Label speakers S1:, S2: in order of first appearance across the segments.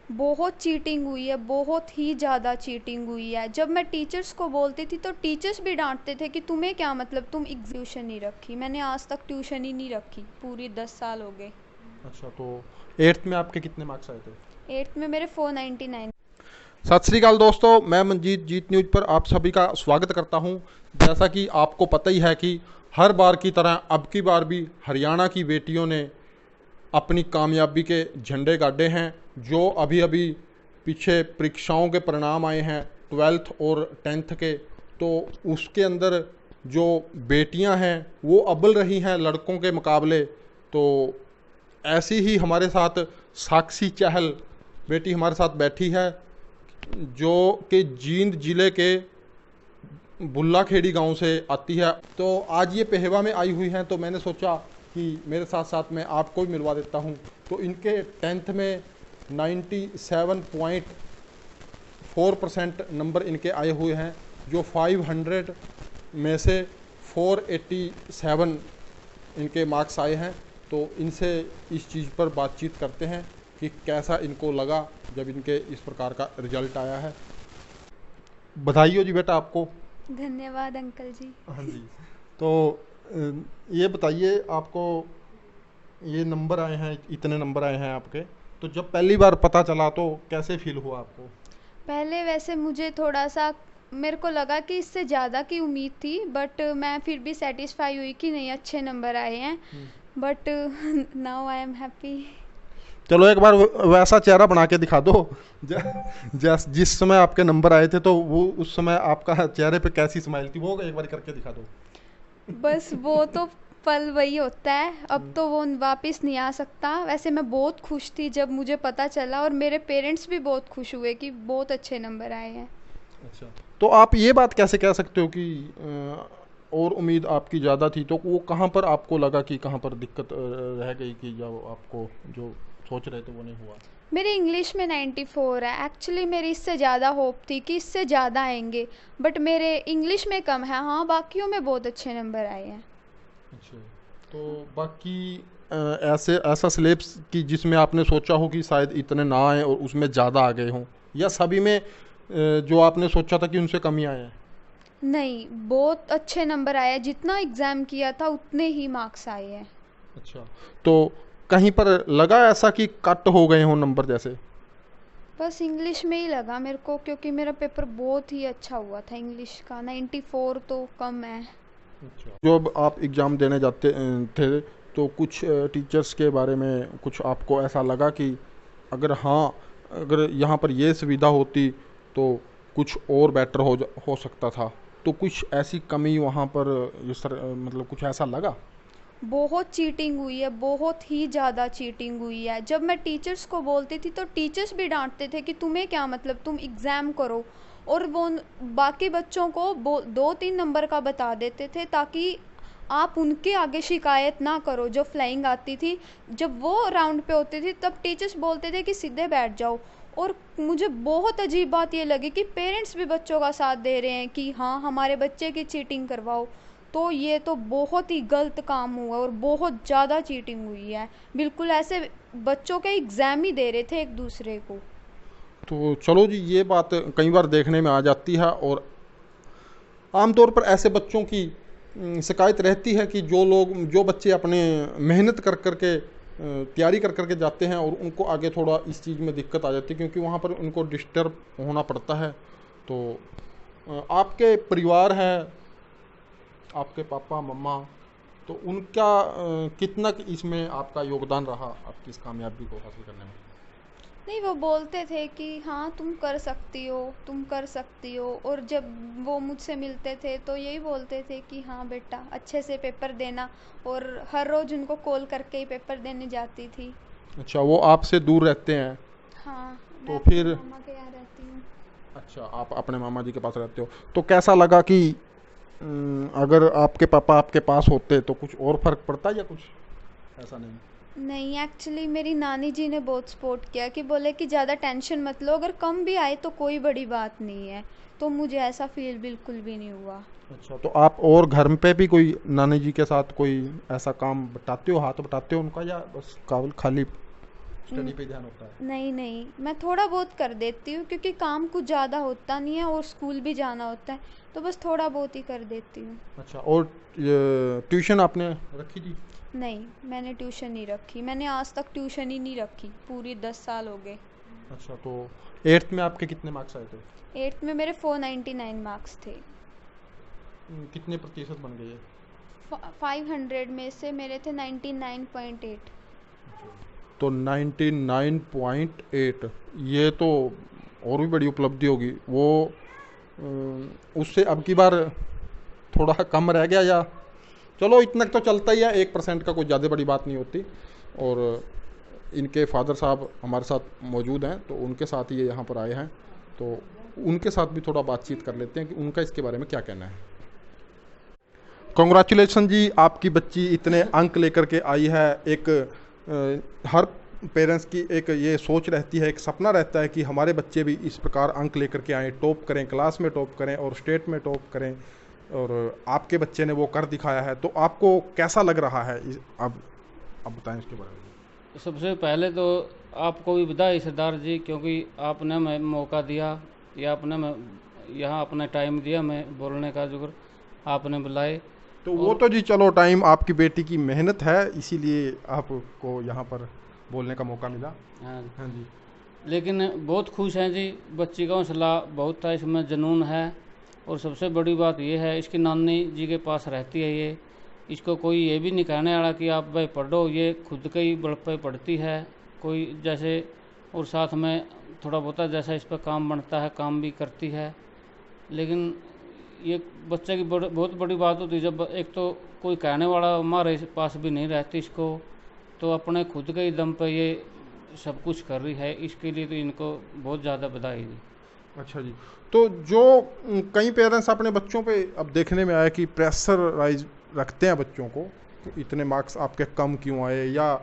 S1: बहुत चीटिंग हुई है, बहुत ही ज़्यादा चीटिंग हुई है। जब मैं टीचर्स को बोलती थी तो टीचर्स भी डांटते थे कि तुम्हें क्या मतलब, तुम ट्यूशन नहीं रखी। मैंने आज तक ट्यूशन ही नहीं रखी, पूरी 10 साल हो गए।
S2: अच्छा, तो एट्थ में आपके कितने मार्क्स आए थे?
S1: एट्थ में मेरे 499।
S2: सत श्री अकाल दोस्तों, मैं मनजीत जीत न्यूज पर आप सभी का स्वागत करता हूं। जैसा कि आपको पता ही है कि हर बार की तरह अब की बार भी हरियाणा की बेटियों ने अपनी कामयाबी के झंडे गाड़े हैं। जो अभी अभी पीछे परीक्षाओं के परिणाम आए हैं, ट्वेल्थ और टेंथ के, तो उसके अंदर जो बेटियां हैं वो अव्वल रही हैं लड़कों के मुकाबले। तो ऐसी ही हमारे साथ साक्षी चहल बेटी हमारे साथ बैठी है, जो कि जींद जिले के बुल्ला खेड़ी गांव से आती है। तो आज ये पेहवा में आई हुई हैं, तो मैंने सोचा कि मेरे साथ साथ मैं आपको भी मिलवा देता हूं। तो इनके टेंथ में 97.4% नंबर इनके आए हुए हैं, जो 500 में से 487 इनके मार्क्स आए हैं। तो इनसे इस चीज़ पर बातचीत करते हैं कि कैसा इनको लगा जब इनके इस प्रकार का रिजल्ट आया है। बधाई हो जी बेटा आपको।
S1: धन्यवाद अंकल जी।
S2: हाँ जी। तो ये बताइए, आपको ये नंबर आए हैं, इतने नंबर आए हैं आपके, तो जब पहली बार पता चला तो कैसे फील हुआ आपको?
S1: पहले वैसे मुझे थोड़ा सा, मेरे को लगा कि इससे ज़्यादा की उम्मीद थी, बट मैं फिर भी सेटिस्फाई हुई कि नहीं, अच्छे नंबर आए हैं। But now I am happy.
S2: चलो एक बार वैसा चेहरा बना के दिखा दो। जिस समय आपके नंबर आए थे तो वो उस समय आपका चेहरे पे कैसी स्माइल थी, वो एक बार करके दिखा दो।
S1: बस वो तो पल वही होता है, अब तो वो वापस नहीं आ सकता। वैसे मैं बहुत खुश थी जब मुझे पता चला, और मेरे पेरेंट्स भी बहुत खुश हुए कि बहुत अच्छे नंबर आए हैं।
S2: अच्छा, तो आप ये बात कैसे कह सकते हो कि और उम्मीद आपकी ज़्यादा थी? तो वो कहाँ पर आपको लगा कि कहाँ पर दिक्कत रह गई कि जब आपको जो सोच रहे थे वो नहीं हुआ?
S1: मेरी इंग्लिश में 94 है। एक्चुअली मेरी इससे ज़्यादा होप थी कि इससे ज़्यादा आएंगे, बट मेरे इंग्लिश में कम है। हाँ, बाकियों में बहुत अच्छे नंबर आए हैं।
S2: अच्छा, तो बाकी ऐसे ऐसा सिलेबस कि जिसमें आपने सोचा हो कि शायद इतने ना आए और उसमें ज़्यादा आ गए हों, या सभी में जो आपने सोचा था कि उनसे कम ही आए हैं?
S1: नहीं, बहुत अच्छे नंबर आए हैं। जितना एग्ज़ाम किया था उतने ही मार्क्स आए हैं।
S2: अच्छा, तो कहीं पर लगा ऐसा कि कट हो गए हों नंबर जैसे?
S1: बस इंग्लिश में ही लगा मेरे को, क्योंकि मेरा पेपर बहुत ही अच्छा हुआ था इंग्लिश का। 94 तो कम है।
S2: अच्छा, जब आप एग्ज़ाम देने जाते थे, तो कुछ टीचर्स के बारे में कुछ आपको ऐसा लगा कि अगर हाँ, अगर यहाँ पर ये सुविधा होती तो कुछ और बेटर हो सकता था, तो कुछ ऐसी कमी वहाँ पर ये मतलब कुछ ऐसा लगा?
S1: बहुत चीटिंग हुई है, बहुत ही ज़्यादा चीटिंग हुई है। जब मैं टीचर्स को बोलती थी तो टीचर्स भी डांटते थे कि तुम्हें क्या मतलब, तुम एग्ज़ाम करो। और वो बाकी बच्चों को 2-3 नंबर का बता देते थे, ताकि आप उनके आगे शिकायत ना करो जो फ्लाइंग आती थी। जब वो राउंड पे होती थी तब टीचर्स बोलते थे कि सीधे बैठ जाओ। और मुझे बहुत अजीब बात ये लगी कि पेरेंट्स भी बच्चों का साथ दे रहे हैं कि हाँ, हमारे बच्चे की चीटिंग करवाओ। तो ये तो बहुत ही गलत काम हुआ और बहुत ज़्यादा चीटिंग हुई है। बिल्कुल ऐसे बच्चों के एग्ज़ाम ही दे रहे थे एक दूसरे को।
S2: तो चलो जी, ये बात कई बार देखने में आ जाती है, और आमतौर पर ऐसे बच्चों की शिकायत रहती है कि जो बच्चे अपने मेहनत कर कर के तैयारी कर कर के जाते हैं और उनको आगे थोड़ा इस चीज़ में दिक्कत आ जाती है, क्योंकि वहाँ पर उनको डिस्टर्ब होना पड़ता है। तो आपके परिवार है, आपके पापा मम्मा, तो उनका कितना इसमें आपका योगदान रहा आपकी इस कामयाबी को हासिल करने में?
S1: नहीं, वो बोलते थे कि हाँ, तुम कर सकती हो, तुम कर सकती हो। और जब वो मुझसे मिलते थे तो यही बोलते थे कि हाँ बेटा, अच्छे से पेपर देना। और हर रोज़ उनको कॉल करके ही पेपर देने जाती थी।
S2: अच्छा, वो आपसे दूर रहते हैं?
S1: हाँ, मैं
S2: तो
S1: अपने
S2: फिर
S1: मामा के यहाँ रहती हूँ।
S2: अच्छा, आप अपने मामा जी के पास रहते हो, तो कैसा लगा कि अगर आपके पापा आपके पास होते तो कुछ और फर्क पड़ता या कुछ ऐसा नहीं?
S1: नहीं, एक्चुअली मेरी नानी जी ने बहुत सपोर्ट किया कि बोले कि ज़्यादा टेंशन मत लो, अगर कम भी आए तो कोई बड़ी बात नहीं है। तो मुझे ऐसा फील बिल्कुल भी नहीं हुआ।
S2: अच्छा, तो आप और घर पे भी कोई नानी जी के साथ कोई ऐसा काम बटाते हो, हाथ बटाते हो उनका, या बस कावल खाली स्टडी पे ध्यान होता है?
S1: नहीं नहीं, मैं थोड़ा बहुत कर देती हूँ क्योंकि काम कुछ ज़्यादा होता नहीं है और स्कूल भी जाना होता है, तो बस थोड़ा बहुत ही कर देती हूँ।
S2: अच्छा, और ट्यूशन आपने रखी थी?
S1: नहीं, मैंने ट्यूशन नहीं रखी, मैंने आज तक ट्यूशन ही नहीं रखी, पूरी 10 साल हो गए।
S2: अच्छा, तो एट्थ में आपके कितने मार्क्स आए थे?
S1: 8th में मेरे 499 मार्क्स थे।
S2: कितने प्रतिशत बन गए ये?
S1: 500 में से मेरे थे 99.8।
S2: तो 99.8, ये तो और भी बड़ी उपलब्धि होगी। वो उससे अब की बार थोड़ा कम रह गया, या चलो इतना तो चलता ही है, 1% का कोई ज़्यादा बड़ी बात नहीं होती। और इनके फादर साहब हमारे साथ मौजूद हैं, तो उनके साथ ये यहाँ पर आए हैं, तो उनके साथ भी थोड़ा बातचीत कर लेते हैं कि उनका इसके बारे में क्या कहना है। कॉन्ग्रेचुलेसन जी, आपकी बच्ची इतने अंक लेकर के आई है। एक हर पेरेंट्स की एक ये सोच रहती है, एक सपना रहता है कि हमारे बच्चे भी इस प्रकार अंक लेकर के आएँ, टॉप करें, क्लास में टॉप करें और स्टेट में टॉप करें, और आपके बच्चे ने वो कर दिखाया है। तो आपको कैसा लग रहा है अब बताएं इसके बारे में।
S3: सबसे पहले तो आपको भी बधाई सरदार जी, क्योंकि आपने हमें मौका दिया या आपने यहाँ अपना टाइम दिया मैं बोलने का, जो आपने बुलाए।
S2: तो वो तो जी चलो, टाइम आपकी बेटी की मेहनत है, इसीलिए आपको यहाँ पर बोलने का मौका मिला।
S3: हाँ
S2: हाँ जी।
S3: लेकिन बहुत खुश हैं जी, बच्ची का हौसला बहुत था, इसमें जुनून है। और सबसे बड़ी बात यह है, इसकी नानी जी के पास रहती है ये, इसको कोई ये भी नहीं कहने वाला कि आप भाई पढ़ो, ये खुद के ही बल पे पढ़ती है कोई जैसे, और साथ में थोड़ा बहुत जैसा इस पर काम बनता है काम भी करती है। लेकिन ये बच्चे की बहुत बड़ी बात होती है जब एक तो कोई कहने वाला हमारे पास भी नहीं रहती इसको, तो अपने खुद के ही दम पे ये सब कुछ कर रही है, इसके लिए तो इनको बहुत ज़्यादा बधाई दी।
S2: अच्छा जी, तो जो कई पेरेंट्स अपने बच्चों पे अब देखने में आया कि प्रेशराइज रखते हैं बच्चों को, इतने मार्क्स आपके कम क्यों आए, या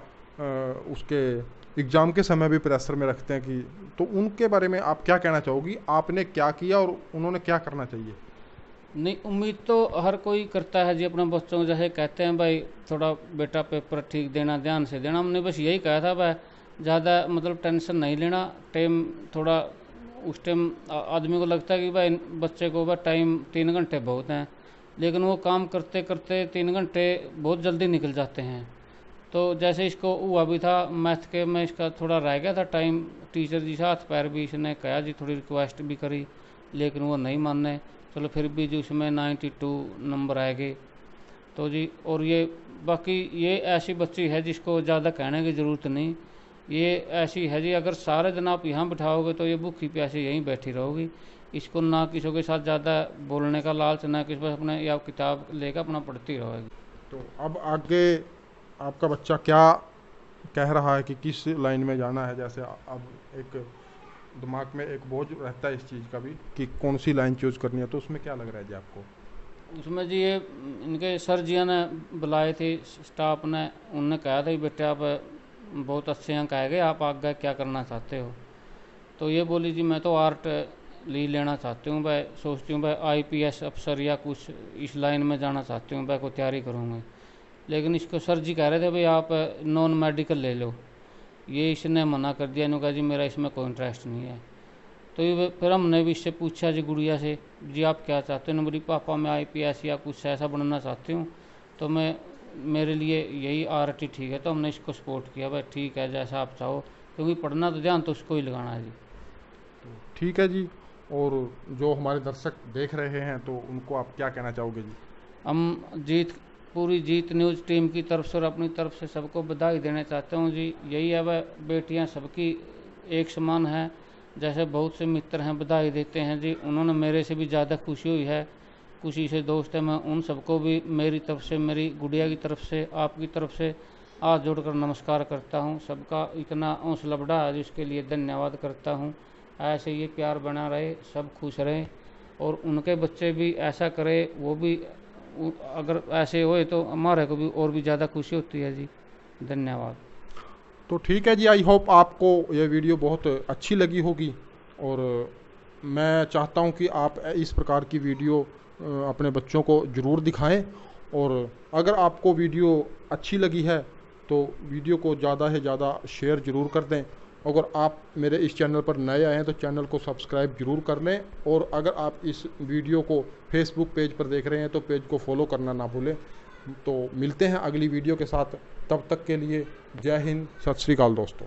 S2: उसके एग्ज़ाम के समय भी प्रेशर में रखते हैं कि, तो उनके बारे में आप क्या कहना चाहोगी? आपने क्या किया और उन्होंने क्या करना चाहिए?
S3: नहीं, उम्मीद तो हर कोई करता है जी अपने बच्चों को, जैसे कहते हैं भाई थोड़ा बेटा पेपर ठीक देना, ध्यान से देना। हमने बस यही कहा था भाई ज़्यादा मतलब टेंशन नहीं लेना, टाइम थोड़ा उस टाइम आदमी को लगता है कि भाई बच्चे को भाई टाइम 3 घंटे बहुत हैं, लेकिन वो काम करते करते 3 घंटे बहुत जल्दी निकल जाते हैं। तो जैसे इसको हुआ भी था मैथ के में, इसका थोड़ा रह गया था टाइम, टीचर जी से हाथ पैर भी इसने कहा जी, थोड़ी रिक्वेस्ट भी करी, लेकिन वो नहीं माने। चलो फिर भी जी उसमें 92 नंबर आएंगे। तो जी और ये बाकी ये ऐसी बच्ची है जिसको ज़्यादा कहने की ज़रूरत नहीं, ये ऐसी है जी अगर सारे दिन आप यहाँ बिठाओगे तो ये भूखी प्यासी यहीं बैठी रहोगी। इसको ना किसी के साथ ज़्यादा बोलने का लालच, ना किसी पर अपने या किताब लेकर अपना पढ़ती रहेगी।
S2: तो अब आगे आपका बच्चा क्या कह रहा है कि किस लाइन में जाना है? जैसे अब एक दिमाग में एक बोझ रहता है इस चीज़ का भी कि कौन सी लाइन चूज करनी है, तो उसमें क्या लग रहा है जी आपको?
S3: उसमें जी ये इनके सर जी ने बुलाए थे, स्टाफ ने, उनने कहा था कि बेटे आप बहुत अच्छे अंक आएंगे, आप आगे क्या करना चाहते हो? तो ये बोली जी मैं तो आर्ट लेना चाहती हूँ भाई, सोचती हूँ भाई IPS अफसर या कुछ इस लाइन में जाना चाहती हूँ भाई, को तैयारी करूँगी। लेकिन इसको सर जी कह रहे थे भाई आप नॉन मेडिकल ले लो, ये इसने मना कर दिया, इन्होंने कहा जी मेरा इसमें कोई इंटरेस्ट नहीं है। तो ये फिर हमने भी इससे पूछा जी गुड़िया से, जी आप क्या चाहते हो? बोली पापा मैं IPS या कुछ ऐसा बनना चाहती हूँ, तो मैं मेरे लिए यही आर्ट ही ठीक है। तो हमने इसको सपोर्ट किया भाई ठीक है जैसा आप चाहो, क्योंकि पढ़ना तो ध्यान तो उसको ही लगाना है जी।
S2: ठीक है जी, और जो हमारे दर्शक देख रहे हैं तो उनको आप क्या कहना चाहोगे जी?
S3: हम पूरी जीत न्यूज़ टीम की तरफ से और अपनी तरफ से सबको बधाई देना चाहता हूँ जी। यही है वह बेटियाँ सबकी एक समान है, जैसे बहुत से मित्र हैं बधाई देते हैं जी, उन्होंने मेरे से भी ज़्यादा खुशी हुई है, खुशी से दोस्त है। मैं उन सबको भी मेरी तरफ से, मेरी गुड़िया की तरफ से, आपकी तरफ से हाथ जोड़कर नमस्कार करता हूँ। सबका इतना हौसला बढ़ा है जिसके लिए धन्यवाद करता हूँ। ऐसे ये प्यार बना रहे, सब खुश रहें और उनके बच्चे भी ऐसा करें, वो भी अगर ऐसे होए तो हमारे को भी और भी ज़्यादा खुशी होती है जी। धन्यवाद।
S2: तो ठीक है जी, आई होप आपको ये वीडियो बहुत अच्छी लगी होगी, और मैं चाहता हूँ कि आप इस प्रकार की वीडियो अपने बच्चों को ज़रूर दिखाएं। और अगर आपको वीडियो अच्छी लगी है तो वीडियो को ज़्यादा से ज़्यादा शेयर ज़रूर कर दें। अगर आप मेरे इस चैनल पर नए आए हैं तो चैनल को सब्सक्राइब ज़रूर कर लें, और अगर आप इस वीडियो को फेसबुक पेज पर देख रहे हैं तो पेज को फॉलो करना ना भूलें। तो मिलते हैं अगली वीडियो के साथ, तब तक के लिए जय हिंद, सत श्री अकाल दोस्तों।